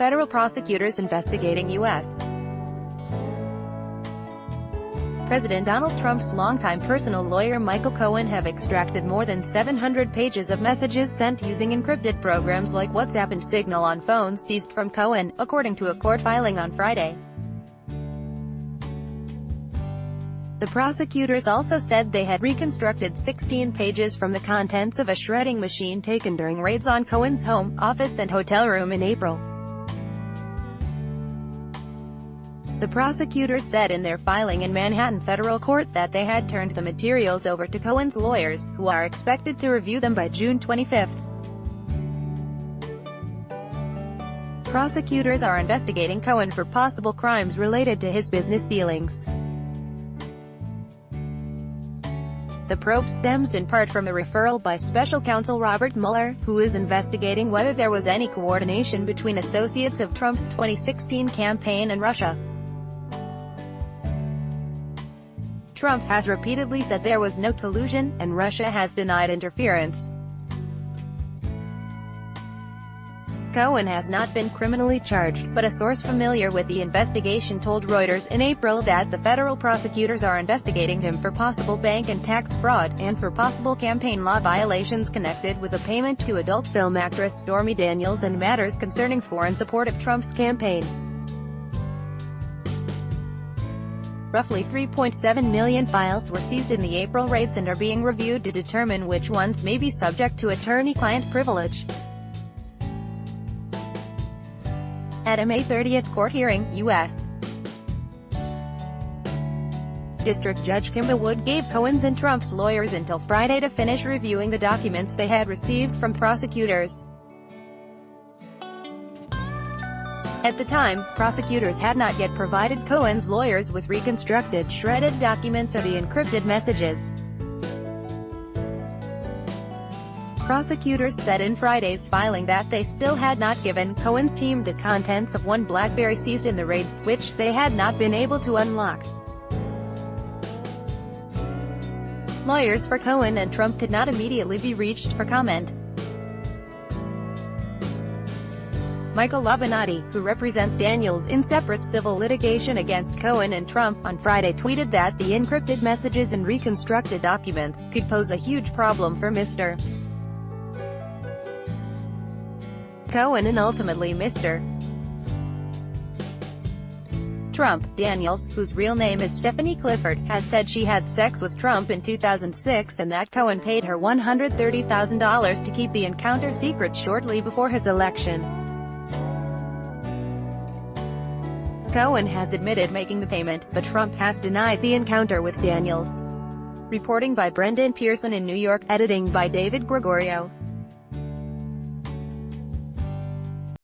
federal prosecutors investigating U.S. President Donald Trump's longtime personal lawyer Michael Cohen have extracted more than 700 pages of messages sent using encrypted programs like WhatsApp and Signal on phones seized from Cohen, according to a court filing on Friday. The prosecutors also said they had reconstructed 16 pages from the contents of a shredding machine taken during raids on Cohen's home, office and hotel room in April. The prosecutors said in their filing in Manhattan federal court that they had turned the materials over to Cohen's lawyers, who are expected to review them by June 25. Prosecutors are investigating Cohen for possible crimes related to his business dealings. The probe stems in part from a referral by special counsel Robert Mueller, who is investigating whether there was any coordination between associates of Trump's 2016 campaign and Russia. Trump has repeatedly said there was no collusion, and Russia has denied interference. Cohen has not been criminally charged, but a source familiar with the investigation told Reuters in April that the federal prosecutors are investigating him for possible bank and tax fraud, and for possible campaign law violations connected with a payment to adult film actress Stormy Daniels and matters concerning foreign support of Trump's campaign. Roughly 3.7 million files were seized in the April raids and are being reviewed to determine which ones may be subject to attorney-client privilege. At a May 30 court hearing, U.S. District Judge Kimba Wood gave Cohen's and Trump's lawyers until Friday to finish reviewing the documents they had received from prosecutors. At the time, prosecutors had not yet provided Cohen's lawyers with reconstructed shredded documents or the encrypted messages. Prosecutors said in Friday's filing that they still had not given Cohen's team the contents of one BlackBerry seized in the raids, which they had not been able to unlock. Lawyers for Cohen and Trump could not immediately be reached for comment. Michael Labonati, who represents Daniels in separate civil litigation against Cohen and Trump, on Friday tweeted that the encrypted messages and reconstructed documents could pose a huge problem for Mr. Cohen and ultimately Mr. Trump. Daniels, whose real name is Stephanie Clifford, has said she had sex with Trump in 2006 and that Cohen paid her $130,000 to keep the encounter secret shortly before his election. Cohen has admitted making the payment, but Trump has denied the encounter with Daniels. Reporting by Brendan Pearson in New York, editing by David Gregorio.